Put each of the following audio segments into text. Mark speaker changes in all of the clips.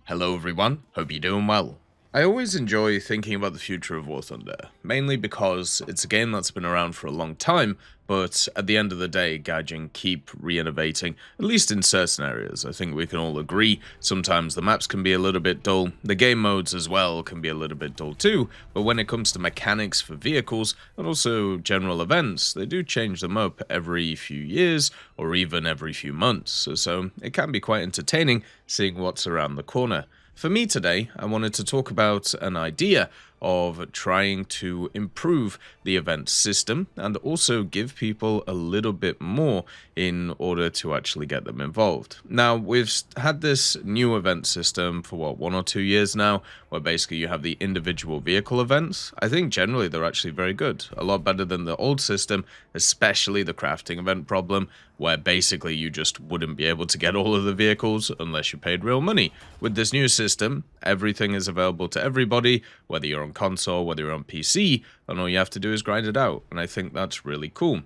Speaker 1: Hello everyone, hope you're doing well. I always enjoy thinking about the future of War Thunder, mainly because it's a game that's been around for a long time, but at the end of the day, Gaijin keep re-innovating, at least in certain areas. I think we can all agree, sometimes the maps can be a little bit dull, the game modes as well can be a little bit dull too, but when it comes to mechanics for vehicles, and also general events, they do change them up every few years, or even every few months, so it can be quite entertaining seeing what's around the corner. For me today, I wanted to talk about an idea of trying to improve the event system and also give people a little bit more in order to actually get them involved. Now, we've had this new event system for 1 or 2 years now, where basically you have the individual vehicle events. I think generally they're actually very good, a lot better than the old system, especially the crafting event problem, where basically you just wouldn't be able to get all of the vehicles unless you paid real money. With this new system, everything is available to everybody, whether you're on console, whether you're on PC, and all you have to do is grind it out, and I think that's really cool.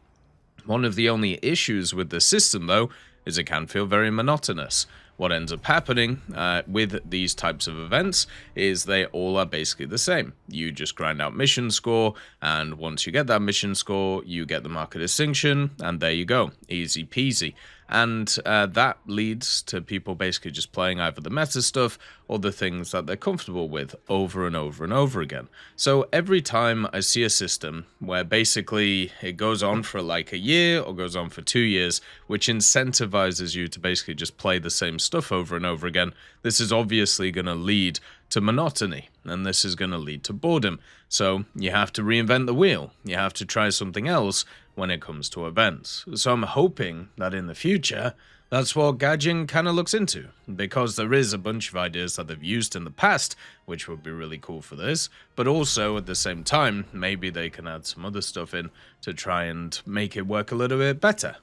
Speaker 1: One of the only issues with the system, though, is it can feel very monotonous. What ends up happening with these types of events is they all are basically the same. You just grind out mission score, and once you get that mission score, you get the mark of distinction, and there you go, easy peasy. And that leads to people basically just playing either the meta stuff or the things that they're comfortable with over and over and over again. So every time I see a system where basically it goes on for like a year or goes on for 2 years, which incentivizes you to basically just play the same stuff over and over again, this is obviously going to lead to monotony, and this is going to lead to boredom. So you have to reinvent the wheel. You have to try something else when it comes to events. So I'm hoping that in the future, that's what Gaijin kind of looks into, because there is a bunch of ideas that they've used in the past, which would be really cool for this, but also at the same time, maybe they can add some other stuff in to try and make it work a little bit better.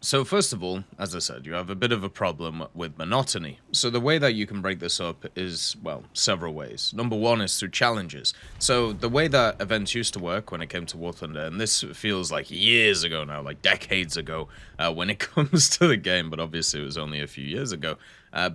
Speaker 1: So first of all, as I said, you have a bit of a problem with monotony. So the way that you can break this up is, well, several ways. Number one is through challenges. So the way that events used to work when it came to War Thunder, and this feels like years ago now, like decades ago, when it comes to the game, but obviously it was only a few years ago.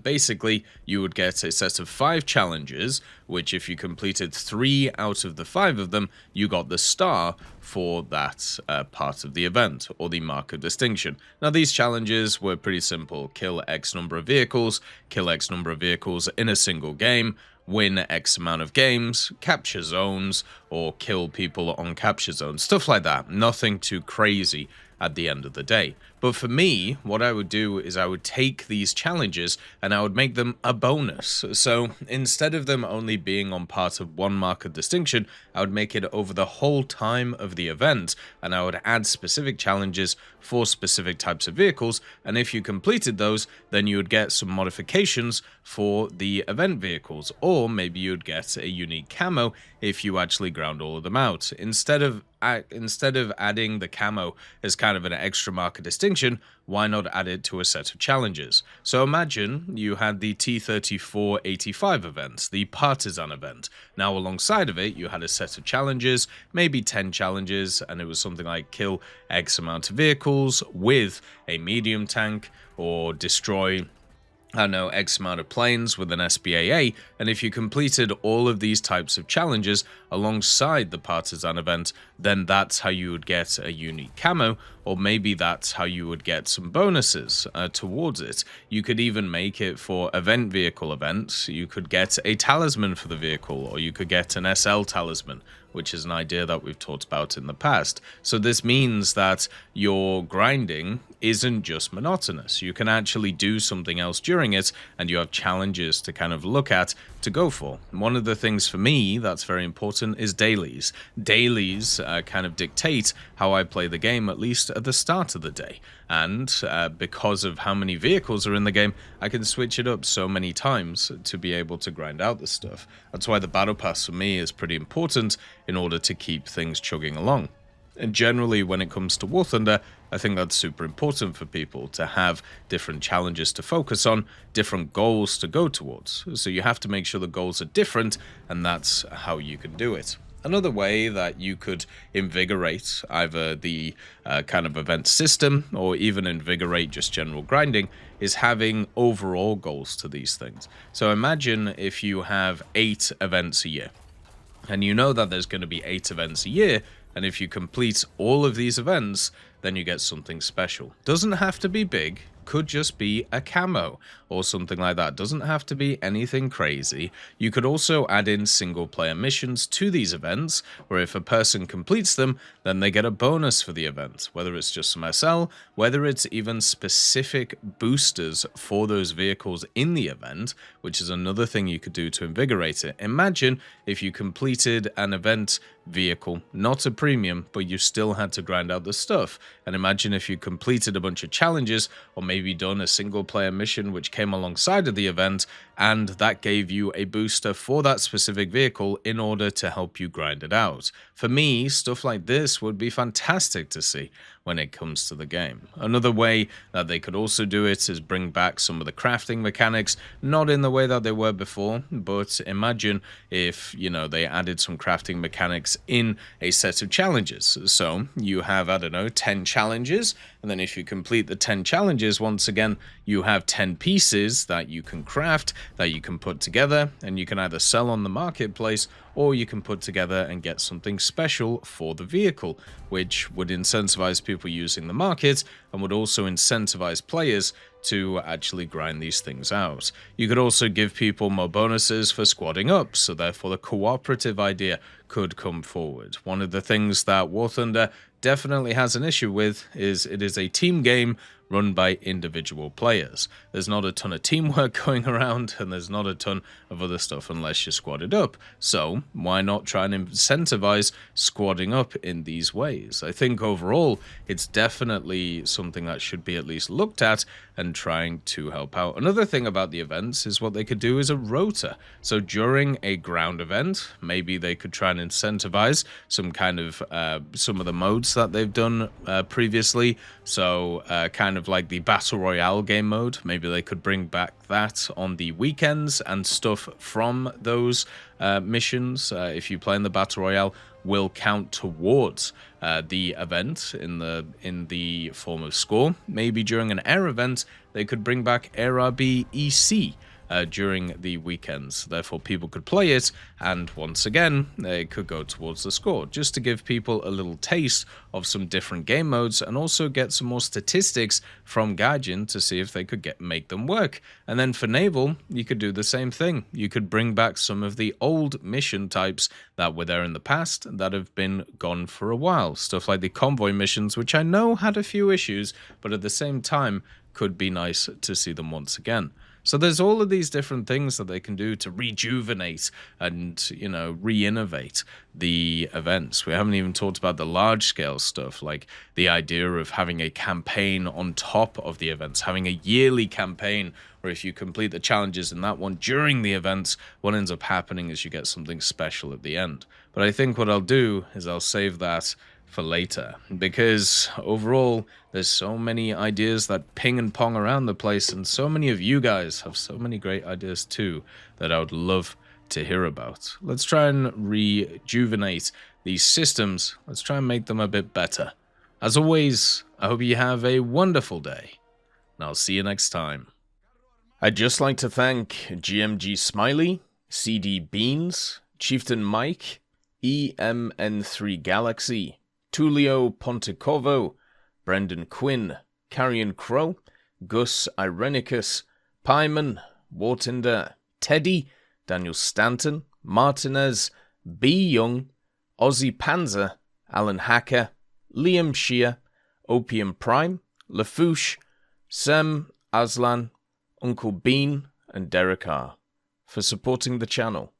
Speaker 1: Basically, you would get a set of 5 challenges, which if you completed 3 out of the 5 of them, you got the star for that part of the event, or the mark of distinction. Now, these challenges were pretty simple. Kill X number of vehicles, kill X number of vehicles in a single game, win X amount of games, capture zones, or kill people on capture zones, stuff like that. Nothing too crazy at the end of the day. But for me, what I would do is I would take these challenges and I would make them a bonus. So instead of them only being on part of one mark of distinction, I would make it over the whole time of the event, and I would add specific challenges for specific types of vehicles, and if you completed those, then you would get some modifications for the event vehicles, or maybe you'd get a unique camo if you actually ground all of them out. Instead of adding the camo as kind of an extra mark of distinction, why not add it to a set of challenges? So imagine you had the T-34-85 event, the Partisan event. Now alongside of it, you had a set of challenges, maybe 10 challenges, and it was something like kill X amount of vehicles with a medium tank, or destroy X amount of planes with an SBAA, and if you completed all of these types of challenges alongside the Partisan event, then that's how you would get a unique camo, or maybe that's how you would get some bonuses towards it. You could even make it for event vehicle events. You could get a talisman for the vehicle, or you could get an SL talisman, which is an idea that we've talked about in the past. So this means that your grinding isn't just monotonous. You can actually do something else during it, and you have challenges to kind of look at to go for. One of the things for me that's very important is dailies. Dailies kind of dictate how I play the game, at least at the start of the day. And because of how many vehicles are in the game, I can switch it up so many times to be able to grind out the stuff. That's why the battle pass for me is pretty important in order to keep things chugging along. And generally, when it comes to War Thunder, I think that's super important for people to have different challenges to focus on, different goals to go towards. So you have to make sure the goals are different, and that's how you can do it. Another way that you could invigorate either the kind of event system or even invigorate just general grinding is having overall goals to these things. So imagine if you have 8 events a year, and you know that there's going to be 8 events a year, and if you complete all of these events, then you get something special. Doesn't have to be big, could just be a camo or something like that. Doesn't have to be anything crazy. You could also add in single player missions to these events, where if a person completes them, then they get a bonus for the event, whether it's just some SL, whether it's even specific boosters for those vehicles in the event, which is another thing you could do to invigorate it. Imagine if you completed an event vehicle, not a premium, but you still had to grind out the stuff. And imagine if you completed a bunch of challenges, or maybe done a single player mission which came alongside of the event, and that gave you a booster for that specific vehicle in order to help you grind it out. For me, stuff like this would be fantastic to see when it comes to the game. Another way that they could also do it is bring back some of the crafting mechanics, not in the way that they were before, but imagine if, they added some crafting mechanics in a set of challenges. So you have, 10 challenges, and then if you complete the 10 challenges, once again, you have 10 pieces that you can craft, that you can put together, and you can either sell on the marketplace, or you can put together and get something special for the vehicle, which would incentivize people using the market and would also incentivize players to actually grind these things out. You could also give people more bonuses for squadding up, so therefore the cooperative idea could come forward. One of the things that War Thunder definitely has an issue with is it is a team game run by individual players. There's not a ton of teamwork going around, and there's not a ton of other stuff unless you're squadded up. So why not try and incentivize squadding up in these ways? I think overall it's definitely something that should be at least looked at and trying to help out. Another thing about the events is what they could do is a rota. So during a ground event, maybe they could try and incentivize some kind of some of the modes that they've done previously. So kind of like the Battle Royale game mode, maybe they could bring back that on the weekends, and stuff from those missions, if you play in the Battle Royale, will count towards the event in the form of score. Maybe during an air event, they could bring back AirRB EC during the weekends. Therefore, people could play it, and once again, it could go towards the score, just to give people a little taste of some different game modes, and also get some more statistics from Gaijin to see if they could make them work. And then for Naval, you could do the same thing. You could bring back some of the old mission types that were there in the past that have been gone for a while. Stuff like the convoy missions, which I know had a few issues, but at the same time, could be nice to see them once again. So there's all of these different things that they can do to rejuvenate and, re-innovate the events. We haven't even talked about the large-scale stuff, like the idea of having a campaign on top of the events, having a yearly campaign where if you complete the challenges in that one during the events, what ends up happening is you get something special at the end. But I think what I'll do is I'll save that for later, because overall there's so many ideas that ping and pong around the place, and so many of you guys have so many great ideas too that I would love to hear about. Let's try and rejuvenate these systems. Let's try and make them a bit better. As always, I hope you have a wonderful day, and I'll see you next time. I'd just like to thank GMG Smiley, CD Beans, Chieftain Mike, EMN3 Galaxy, Tulio Pontecovo, Brendan Quinn, Carrion Crow, Gus Irenicus, Pyman, Wartinder, Teddy, Daniel Stanton, Martinez, B. Young, Ozzy Panzer, Alan Hacker, Liam Shear, Opium Prime, Lafouche, Sem, Aslan, Uncle Bean, and Derek R. for supporting the channel.